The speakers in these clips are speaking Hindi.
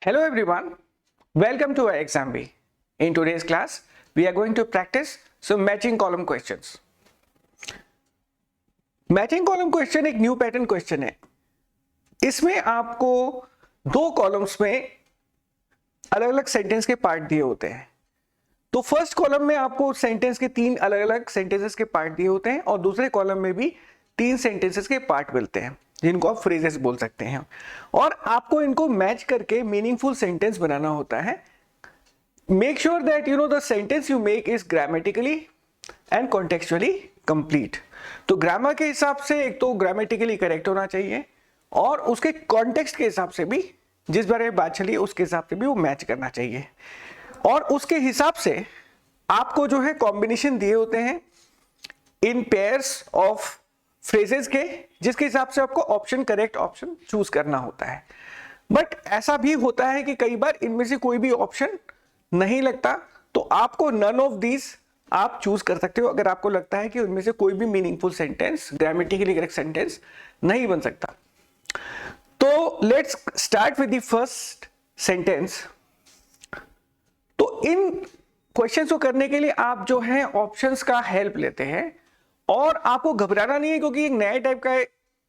Hello everyone, welcome to our exam B. In today's class, we are going to practice some matching column questions. Matching column question एक न्यू पैटर्न क्वेश्चन है. इसमें आपको दो कॉलम्स में अलग अलग सेंटेंस के पार्ट दिए होते हैं. तो फर्स्ट कॉलम में आपको सेंटेंस के तीन अलग अलग सेंटेंसेस के पार्ट दिए होते हैं और दूसरे कॉलम में भी तीन सेंटेंसेस के पार्ट मिलते हैं जिनको आप फ्रेजेस बोल सकते हैं और आपको इनको मैच करके मीनिंगफुल सेंटेंस बनाना होता है. Make sure that you know the sentence you make is grammatically and contextually complete. तो ग्रामर के हिसाब से एक तो ग्रामेटिकली करेक्ट होना चाहिए और उसके कॉन्टेक्स्ट के हिसाब से भी, जिस बारे में बात चली उसके हिसाब से भी वो मैच करना चाहिए. और उसके हिसाब से आपको जो है कॉम्बिनेशन दिए होते हैं इन पेयर्स ऑफ फ्रेजेस के, जिसके हिसाब से आपको ऑप्शन करेक्ट ऑप्शन चूज करना होता है. बट ऐसा भी होता है कि कई बार इनमें से कोई भी ऑप्शन नहीं लगता, तो आपको नन ऑफ दीज आप चूज कर सकते हो अगर आपको लगता है कि उनमें से कोई भी meaningful sentence, grammatically correct sentence नहीं बन सकता. तो let's start with the first sentence. तो इन क्वेश्चंस को करने के लिए आप जो है ऑप्शंस का हेल्प लेते हैं और आपको घबराना नहीं है क्योंकि एक नया टाइप का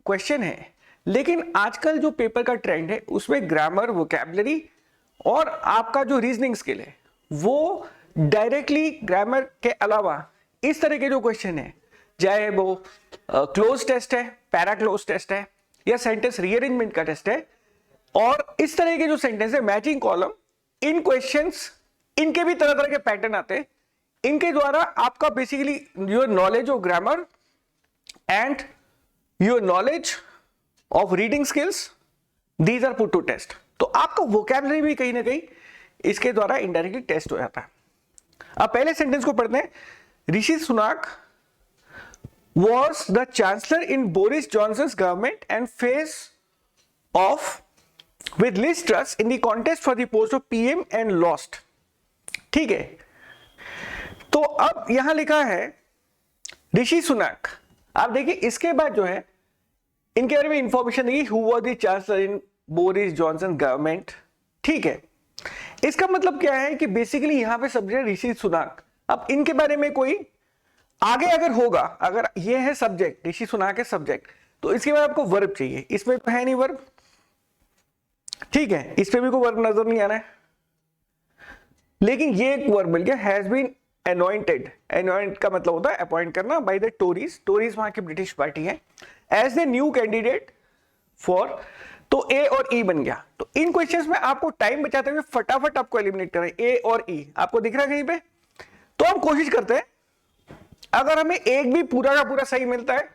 क्वेश्चन है. लेकिन आजकल जो पेपर का ट्रेंड है उसमें ग्रामर, वोकैबुलरी और आपका जो रीजनिंग स्किल है वो डायरेक्टली ग्रामर के अलावा इस तरह के जो क्वेश्चन है, चाहे वो क्लोज टेस्ट है, पैरा क्लोज टेस्ट है या सेंटेंस रीअरेंजमेंट का टेस्ट है, और इस तरह के जो सेंटेंस है मैचिंग कॉलम, इन क्वेश्चंस इनके भी तरह तरह के पैटर्न आते हैं. इनके द्वारा आपका basically your knowledge of grammar and your knowledge of reading skills, these are put to test. तो आपका वोकैबुलरी भी कहीं ना कहीं इसके द्वारा इनडायरेक्टली टेस्ट हो जाता है. अब पहले सेंटेंस को पढ़ते हैं. ऋषि Sunak was the chancellor in Boris Johnson's government and face off with Liz Truss in the contest for the post of PM and lost. ठीक है, तो अब यहां लिखा है ऋषि सुनाक. आप देखिए इसके बाद जो है इनके बारे में information the, who was the chancellor in Boris Johnson government. ठीक है, इसका मतलब क्या है कि बेसिकली यहां पे सब्जेक्ट ऋषि सुनाक. अब इनके बारे में कोई आगे अगर होगा, अगर ये है सब्जेक्ट, ऋषि सुनाक है सब्जेक्ट, तो इसके बाद आपको वर्ब चाहिए. इसमें है नहीं वर्ब, ठीक है, इस पे भी कोई वर्ब नजर नहीं आ रहा है, लेकिन ये एक वर्ब मिल गया, हैज बीन anointed. anoint का मतलब होता है अपॉइंट करना बाय द टोरीज. टोरीज वहां की ब्रिटिश पार्टी है. As the new candidate for, तो ए और ई बन गया. तो इन क्वेश्चंस में आपको टाइम बचाते हुए फटाफट आपको एलिमिनेट करना है. ए और ई आपको दिख रहा है कहीं पे, तो हम कोशिश करते हैं अगर हमें एक भी पूरा का पूरा सही मिलता है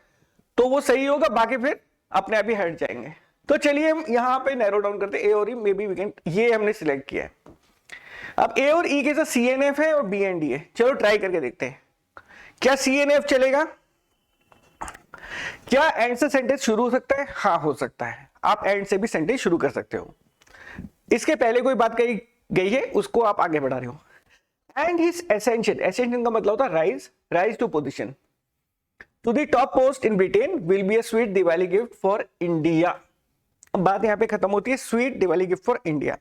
तो वो सही होगा, बाकी फिर अपने आप ही हट जाएंगे. तो चलिए हम यहां पे नैरो डाउन करते हैं. ए और ई मे बी वी कैन, ये हमने सिलेक्ट किया है. अब ए और ई के साथ सी एन एफ है और बी एन डी है. चलो ट्राई करके देखते हैं क्या सी एन एफ चलेगा. क्या एंड से सेंटेंस शुरू हो सकता है? हाँ हो सकता है, आप एंड से भी सेंटेंस शुरू कर सकते हो. इसके पहले कोई बात कही गई है उसको आप आगे बढ़ा रहे हो. एंड हिज एसेंशन, एसेंशन का मतलब होता है rise, rise to position to the top post in Britain will be a sweet Diwali gift for India. अब बात यहां पे खत्म होती है, sweet Diwali gift for India.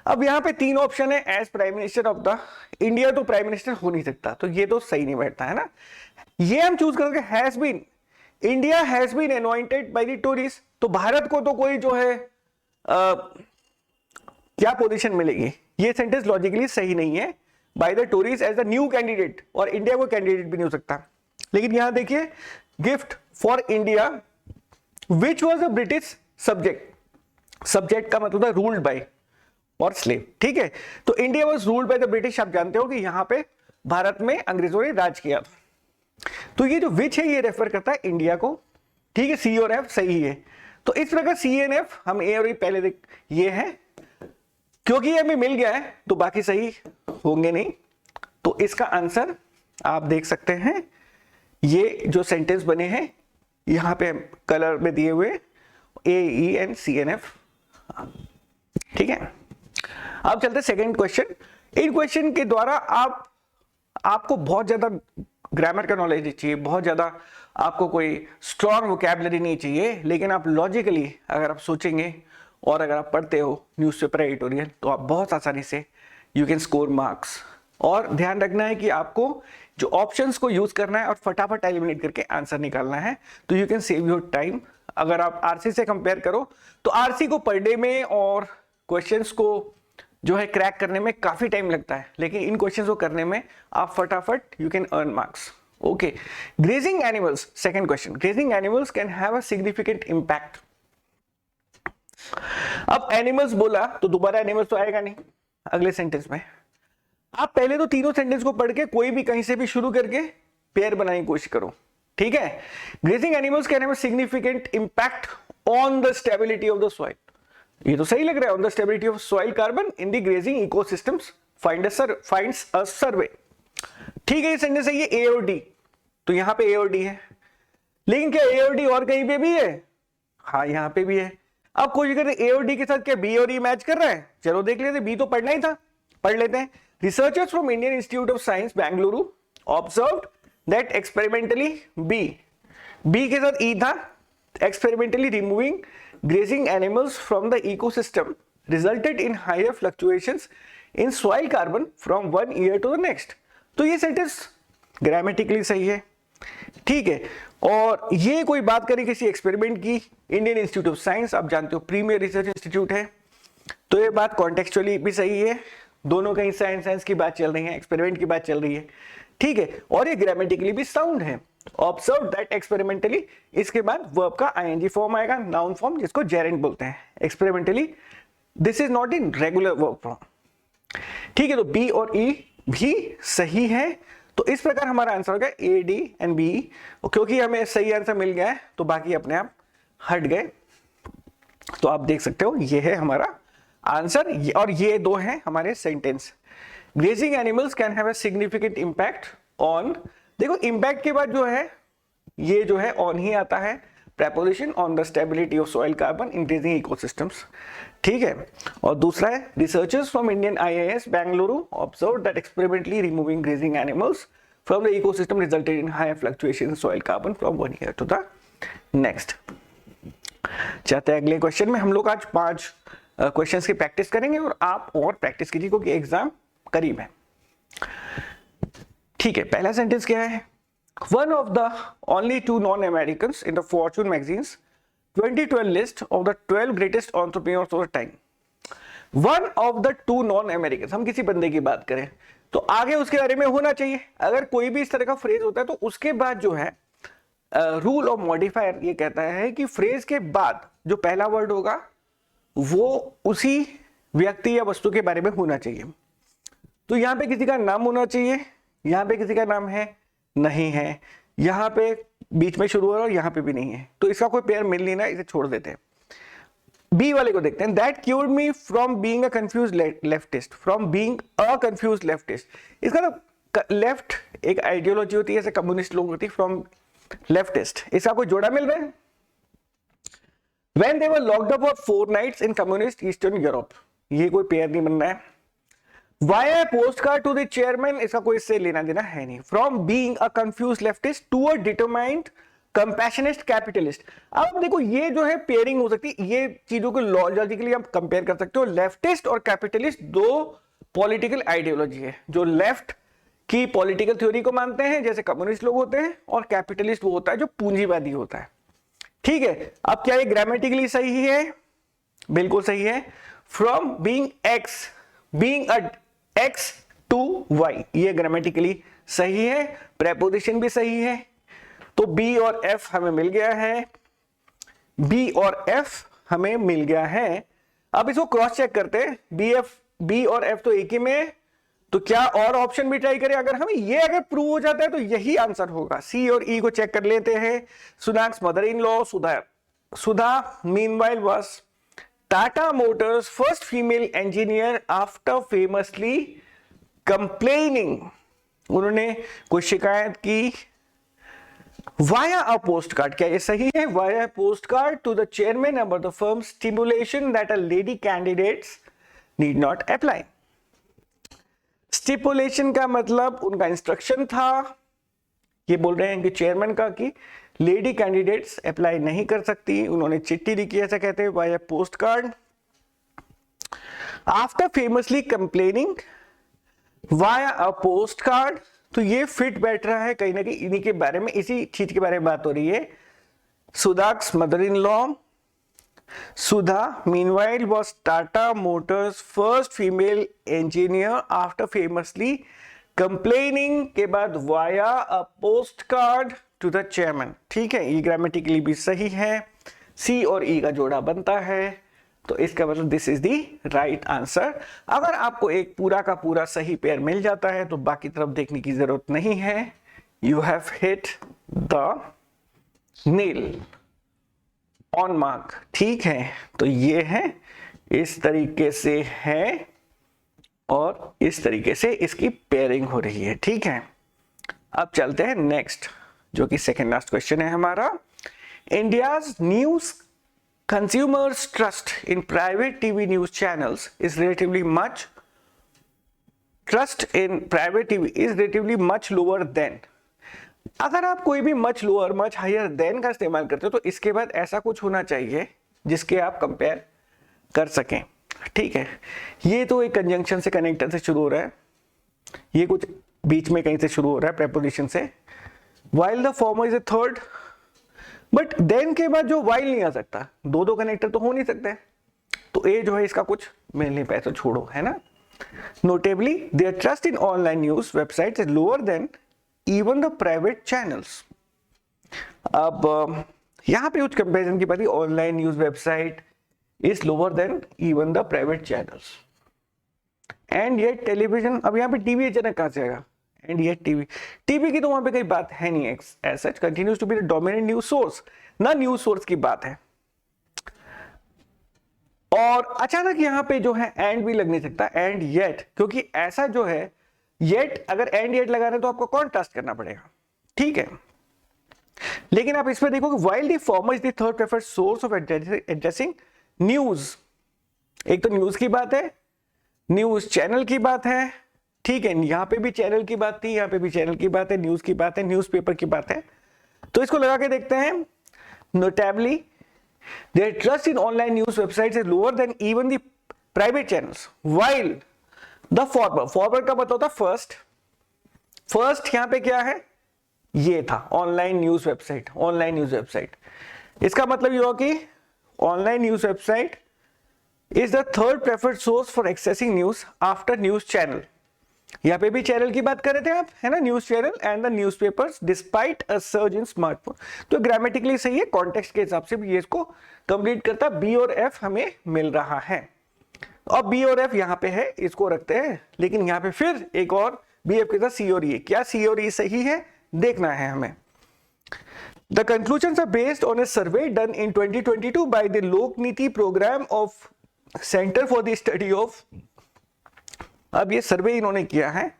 अब यहां पे तीन ऑप्शन है. As prime minister of the India, तो प्राइम मिनिस्टर हो नहीं सकता, तो ये तो सही नहीं बैठता है ना. ये हम चूज करके has been, India has been anointed by the tourist, तो भारत को तो कोई जो है क्या पोजीशन मिलेगी. ये सेंटेंस लॉजिकली सही नहीं है. By the tourist as the new candidate, और इंडिया को कैंडिडेट भी नहीं हो सकता. लेकिन यहां देखिए gift for India which was a British subject. Subject का मतलब रूल्ड बाय और स्लेव. ठीक है, तो India was ruled by the British. आप जानते हो कि यहां पे भारत में अंग्रेजों ने राज किया था. तो ये जो विच है ये रेफर करता है इंडिया को. ठीक है, सी और एफ सही है. तो इस प्रकार सी एन एफ हम ए और ई पहले देख, ये है क्योंकि ये हमें मिल गया है तो बाकी सही होंगे नहीं. तो इसका आंसर आप देख सकते हैं, ये जो सेंटेंस बने हैं यहां पे कलर में दिए हुए A E and C N F. ठीक है, अब चलते सेकंड क्वेश्चन. इन क्वेश्चन के द्वारा आपको बहुत ज्यादा ग्रामर का नॉलेज नहीं चाहिए, बहुत ज्यादा आपको कोई स्ट्रॉन्ग वोकैबुलरी नहीं चाहिए, लेकिन आप लॉजिकली अगर आप सोचेंगे और अगर आप पढ़ते हो न्यूज़पेपर एडिटोरियल तो आप बहुत आसानी से यू कैन स्कोर मार्क्स। और ध्यान रखना है कि आपको जो ऑप्शंस को यूज करना है और फटाफट एलिमिनेट करके आंसर निकालना है, तो you can save your time. अगर आप आरसी से कंपेयर करो तो आरसी को पढ़ने में और क्वेश्चंस को जो है क्रैक करने में काफी टाइम लगता है, लेकिन इन क्वेश्चंस को करने में आप फटाफट you can earn marks. Okay, grazing animals, second question, grazing animals can have a significant impact. अब एनिमल्स बोला तो दोबारा एनिमल्स तो आएगा नहीं अगले सेंटेंस में। आप पहले तो तीनों सेंटेंस को पढ़ के कोई भी कहीं से भी शुरू करके पेयर बनाने की कोशिश करो, ठीक है। Grazing animals can have a significant impact on the stability of the soil, ये तो सही लग रहा है। On the stability of soil carbon in the grazing ecosystems finds a survey, ठीक है। ये सेंटेंस है ये ए और डी, तो यहां पे ए और डी है, लेकिन क्या ए और डी और कहीं पे भी है? हाँ, यहां पे भी है। अब कोशिश करें ए और डी के साथ क्या बी और ई मैच कर रहा है? चलो देख लेते, बी तो पढ़ना ही था, पढ़ लेते हैं। Researchers from Indian Institute of Science Bengaluru observed that experimentally B के साथ ई था, experimentally removing grazing animals from the ecosystem resulted in higher fluctuations in soil carbon from one year to the next। तो ये सेंटेंस ग्रामेटिकली सही है, ठीक है। और ये कोई बात करें किसी एक्सपेरिमेंट की, इंडियन इंस्टीट्यूट ऑफ साइंस आप जानते हो प्रीमियर रिसर्च इंस्टीट्यूट है, तो ये बात कॉन्टेक्चुअली भी सही है। दोनों कहीं साइंस की बात चल रही है, एक्सपेरिमेंट की बात चल रही है, ठीक है। और ये ग्रामेटिकली भी साउंड है। ऑब्जर्व दैट एक्सपेरिमेंटली, इसके बाद वर्ब का आईएनजी फॉर्म आएगा, नाउन फॉर्म जिसको जेरेंट बोलते हैं। Experimentally this is not in regular verb form, ठीक है। तो बी और ई भी सही है, तो इस प्रकार हमारा आंसर होगा ए डी एंड बी। क्योंकि हमें सही आंसर मिल गया है तो बाकी अपने आप हट गए, तो आप देख सकते हो ये है हमारा आंसर, और ये दो हैं हमारे sentence. Grazing animals can have a significant impact on, देखो इंपैक्ट के बाद जो है ये जो है ऑन ही आता है, preposition on the stability of soil carbon in grazing ecosystems, ठीक है। और दूसरा है researchers from Indian IIS Bengaluru observe that experimentally removing grazing animals from the ecosystem resulted in higher fluctuation in soil carbon from one year to the next. चाहते हैं अगले क्वेश्चन में हम लोग आज 5 क्वेश्चंस की प्रैक्टिस करेंगे, और आप और प्रैक्टिस कीजिए क्योंकि एग्जाम करीब है, ठीक है। पहला सेंटेंस क्या है? One of the only 2 non-Americans in the Fortune magazine's 2012 list of the 12 greatest entrepreneurs of the time. One of the 2 non-Americans, हम किसी बंदे की बात करें तो आगे उसके बारे में होना चाहिए। अगर कोई भी इस तरह का फ्रेज होता है तो उसके बाद जो है रूल ऑफ मॉडिफायर ये कहता है कि फ्रेज के बाद जो पहला वर्ड होगा वो उसी व्यक्ति या वस्तु के बारे में होना चाहिए। तो यहां पे किसी का नाम होना चाहिए, यहां पे किसी का नाम है नहीं है, यहां पे बीच में शुरू हो रहा है और यहां पे भी नहीं है, तो इसका कोई पेयर मिल नहीं रहा, इसे छोड़ देते हैं। बी वाले को देखते हैं। That cured me from being a confused leftist, from being a confused leftist. इसका ना लेफ्ट एक आइडियोलॉजी होती है, जैसे कम्युनिस्ट लोग होती है, फ्रॉम लेफ्टिस्ट, इसका कोई जोड़ा मिल रहा है? When they were locked up for 4 nights in communist Eastern Europe, ये कोई पेयर नहीं बन रहा है। Via postcard to the chairman, इसका कोई इससे लेना देना है नहीं। From being a confused leftist to a determined compassionate capitalist। अब देखो ये जो है पेयरिंग हो सकती है, ये चीजों को लॉजिकली आप कंपेयर कर सकते हो। लेफ्टिस्ट और कैपिटलिस्ट दो पॉलिटिकल आइडियोलॉजी है, जो लेफ्ट की पॉलिटिकल थ्योरी को मानते हैं जैसे कम्युनिस्ट लोग होते हैं, और कैपिटलिस्ट वो होता है जो पूंजीवादी होता है, ठीक है। अब क्या ये ग्रामेटिकली सही है? बिल्कुल सही है। From being X, being a X to Y, ये ग्रामेटिकली सही है, प्रेपोजिशन भी सही है। तो बी और एफ हमें मिल गया है, बी और एफ हमें मिल गया है। अब इसको क्रॉस चेक करते हैं, बी और एफ तो एक ही में, तो क्या और ऑप्शन भी ट्राई करें? अगर हमें ये अगर प्रूव हो जाता है तो यही आंसर होगा। सी और ई को चेक कर लेते हैं। Sunak's mother in law Sudha meanwhile was Tata motors first female engineer after famously complaining, उन्होंने कोई शिकायत की वाया अ पोस्ट कार्ड, क्या ये सही है? Via post card to the chairman about the firm stimulation that a lady candidates need not apply. Stipulation का मतलब उनका इंस्ट्रक्शन था, ये बोल रहे हैं कि चेयरमैन का कि लेडी कैंडिडेट्स अप्लाई नहीं कर सकती, उन्होंने चिट्ठी लिखी, ऐसा कहते हैं via post card after famously complaining via a post card, तो ये फिट बैठ रहा है कहीं ना कहीं इन्हीं के बारे में, इसी चीज के बारे में बात हो रही है। Sunak's mother in law, Sudha meanwhile was Tata motors first female engineer after famously complaining के बाद via a post card to the chairman. ठीक है, ये ग्रामेटिकली भी सही है, सी और ई का जोड़ा बनता है, तो इसका मतलब this is the right answer. अगर आपको एक पूरा का पूरा सही पेयर मिल जाता है तो बाकी तरफ देखने की जरूरत नहीं है, you have hit the nail on mark. ठीक है, तो ये है, इस तरीके से है और इस तरीके से इसकी पेयरिंग हो रही है। ठीक है, अब चलते हैं नेक्स्ट, जो कि सेकेंड लास्ट क्वेश्चन है हमारा। India's news consumers trust in private TV news channels is relatively much lower than। अगर आप कोई भी much lower much higher than का इस्तेमाल करते हो तो इसके बाद ऐसा कुछ होना चाहिए जिसके आप कंपेयर कर सकें। ठीक है, ये तो एक कंजंक्शन से कनेक्टर से शुरू हो रहा है, ये कुछ बीच में कहीं से शुरू हो रहा है प्रेपोजिशन से, while the former is a third, but then के बाद जो वाइल नहीं आ सकता, दो दो कनेक्टर तो हो नहीं सकते, तो ए जो है इसका कुछ मेल नहीं पाया, तो छोड़ो, है ना। Notably their trust in online news websites is lower than even the private channels. अब यहां पे कुछ कंपैरिजन की बात है, online news website is lower than even the private channels, and ये टेलीविजन, अब यहाँ पे टीवी अचानक कहां से आएगा, एंड ये टीवी की तो वहां पे कोई बात है नहीं, as such continues to be the dominant news source, ना न्यूज सोर्स की बात है। और अचानक यहां पे जो है एंड भी लग नहीं सकता, एंड येट, क्योंकि ऐसा जो है येट, अगर एंड येट लगा रहे तो आपको कॉन्ट्रास्ट करना पड़ेगा। ठीक है, लेकिन आप इसमें देखो कि while the former is the third preferred source of addressing news, एक तो न्यूज की बात है, न्यूज चैनल की बात है। ठीक है, यहां पे भी चैनल की बात थी, यहां पे भी चैनल की बात है, न्यूज की बात है, न्यूज़पेपर की बात है, तो इसको लगा के देखते हैं। Notably their trust in online news websites is lower than even the private channels, while the forward का मतलब होता फर्स्ट यहां पे क्या है, ये था ऑनलाइन न्यूज वेबसाइट, इसका मतलब ये हुआ कि online news website is the third preferred source for accessing news after news channel. यहाँ पे भी चैनल की बात कर रहे थे आप, है ना, news channel and the newspapers despite a surge in smartphone, तो ग्रामेटिकली सही है, कॉन्टेक्स्ट के हिसाब से भी ये इसको कंप्लीट करता, बी और एफ हमें मिल रहा है। अब बी और एफ यहाँ पे है, इसको रखते हैं, लेकिन यहाँ पे फिर एक और बी एफ के साथ सी और ई, क्या सी और ई सही है देखना है हमें। The conclusions are based on a survey done in 2022 by the Lok Niti program of Center for the Study of, अब ये सर्वे इन्होंने किया है,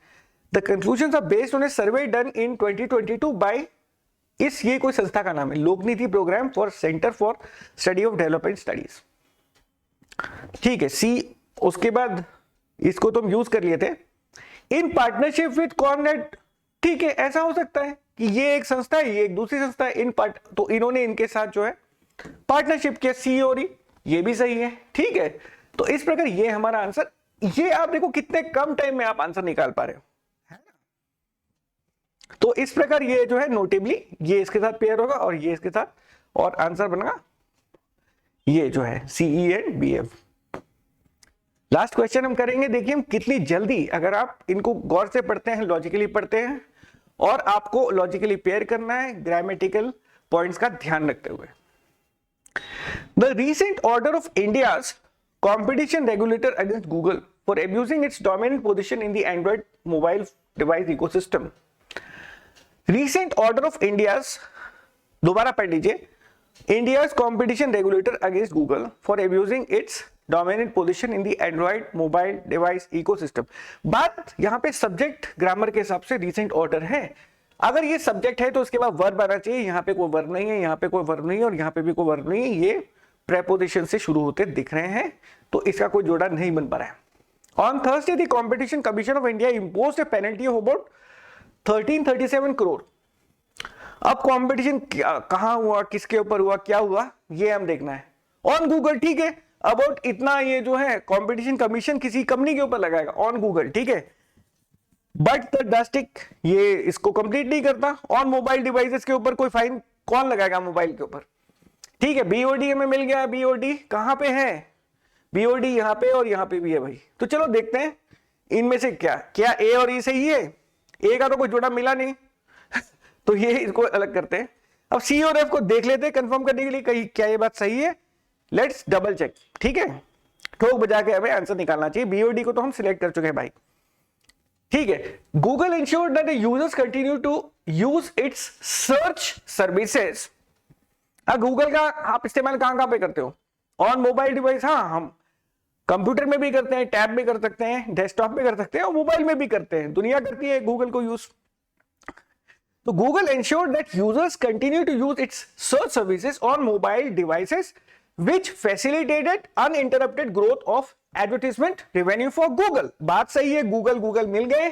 the conclusions are based on a survey done in 2022 by, इस ये कोई संस्था का नाम है, Lokniti programme for centre for study of development studies. ठीक है, सी, उसके बाद इसको तो हम यूज कर लिए थे, इन पार्टनरशिप विद कॉर्नेट। ठीक है, ऐसा हो सकता है कि ये एक संस्था है, ये एक दूसरी संस्था है, इन पार्ट, तो इन्होंने इनके साथ जो है पार्टनरशिप किया, सी और ई, ये भी सही है। ठीक है, तो इस प्रकार ये हमारा आंसर, ये आप देखो कितने कम टाइम में आप आंसर निकाल पा रहे हो, है ना। तो इस प्रकार ये जो है नोटेबली ये इसके साथ पेयर होगा और ये इसके साथ, और आंसर बनेगा ये जो है CE and B F. Last question हम करेंगे, देखिए हम कितनी जल्दी, अगर आप इनको गौर से पढ़ते हैं, लॉजिकली पढ़ते हैं, और आपको लॉजिकली पेयर करना है ग्रामेटिकल पॉइंट्स का ध्यान रखते हुए। The recent order of India's competition regulator against Google for abusing its dominant position in the Android mobile device ecosystem. Recent order of India's, दोबारा पढ़ लीजिए, India's competition regulator against Google for abusing its dominant position in the Android mobile device ecosystem. बात यहाँ पे सब्जेक्ट ग्रामर के हिसाब से recent order है, अगर ये सब्जेक्ट है तो उसके बाद वर्ब आना चाहिए, यहाँ पे कोई वर्ब नहीं है, यहाँ पे कोई वर्ब नहीं है, और यहाँ पे भी कोई वर्ब नहीं है, ये प्रेपोजिशन से शुरू होते दिख रहे हैं, तो इसका कोई जोड़ा नहीं बन पा रहा है। On Thursday the competition commission of India imposed A penalty of about 1337 crore. अब कॉम्पिटिशन कहां हुआ, किसके ऊपर हुआ, क्या हुआ, ये हम देखना है। ऑन गूगल, ठीक है, अबाउट इतना ये जो है कंपटीशन कमीशन किसी कंपनी के ऊपर लगाएगा ऑन गूगल, ठीक है। बट द डस्टिक ये इसको कंप्लीट नहीं करता। ऑन मोबाइल डिवाइसेस के ऊपर कोई फाइन कौन लगाएगा मोबाइल के ऊपर, ठीक है। बीओडी हमें मिल गया, बीओडी कहां पे है, बीओडी यहां पे और यहां पे भी है भाई। तो चलो देखते हैं इनमें से क्या ए और ई सही है। ए का तो कोई जोड़ा मिला नहीं तो ये इसको अलग करते हैं। अब सी और एफ को देख लेते हैं कंफर्म करने के लिए कहीं क्या ये बात सही है। लेट्स डबल चेक, ठीक है। ठोक बजा के हमें आंसर निकालना चाहिए। बीओडी को तो हम सिलेक्ट कर चुके हैं भाई, ठीक है। Google ensured that the users continue to use its search services. Google का आप इस्तेमाल कहां पे करते हो, ऑन मोबाइल डिवाइस। हाँ, हम कंप्यूटर में भी करते हैं, टैब में कर सकते हैं, डेस्कटॉप में कर सकते हैं और मोबाइल में भी करते हैं। दुनिया करती है गूगल को यूज। तो Google ensured that users continue to use its search services on mobile devices, which facilitated uninterrupted growth of advertisement revenue for Google। बात सही है, गूगल मिल गए।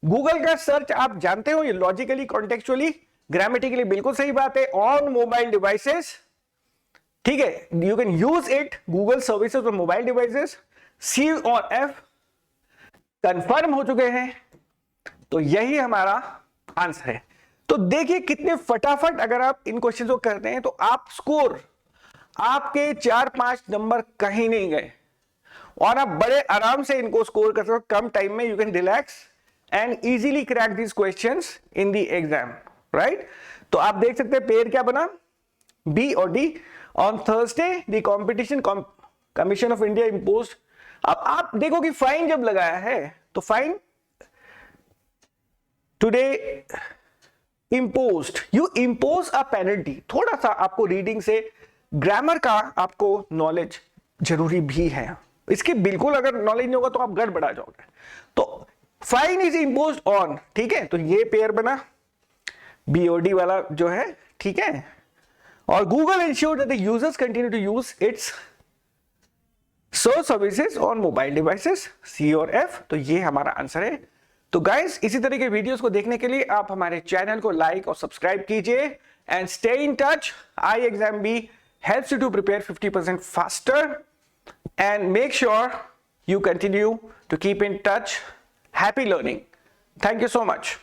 गूगल का सर्च आप जानते हो, ये लॉजिकली, कॉन्टेक्चुअली, ग्रामेटिकली बिल्कुल सही बात है। ऑन मोबाइल डिवाइसेस, ठीक है, you can use it, Google services on mobile devices. C और एफ कंफर्म हो चुके हैं, तो यही हमारा आंसर है। तो देखिए कितने फटाफट अगर आप इन क्वेश्चन को करते हैं तो आप स्कोर, आपके 4-5 नंबर कहीं नहीं गए और आप बड़े आराम से इनको स्कोर कर सकते हो कम टाइम में। You can relax and easily crack this questions in the exam, right. तो आप देख सकते हैं पेयर क्या बना, बी और D. On Thursday the competition commission of India imposed. अब आप देखो कि फाइन जब लगाया है तो fine today imposed, you impose a penalty। थोड़ा सा आपको रीडिंग से, ग्रामर का आपको नॉलेज जरूरी भी है। इसकी बिल्कुल अगर नॉलेज नहीं होगा तो आप गड़बड़ा जाओगे। तो फाइन इज इम्पोज्ड ऑन, ठीक है। तो ये पेयर बना बीओडी वाला जो है, ठीक है। और Google ensured that the users continue to use its search services on mobile devices, सी और एफ। तो ये हमारा आंसर है। तो गाइस, इसी तरह के वीडियोस को देखने के लिए आप हमारे चैनल को लाइक और सब्सक्राइब कीजिए and stay in touch. iExamB helps you to prepare 50% faster and make sure you continue to keep in touch. Happy learning. Thank you so much.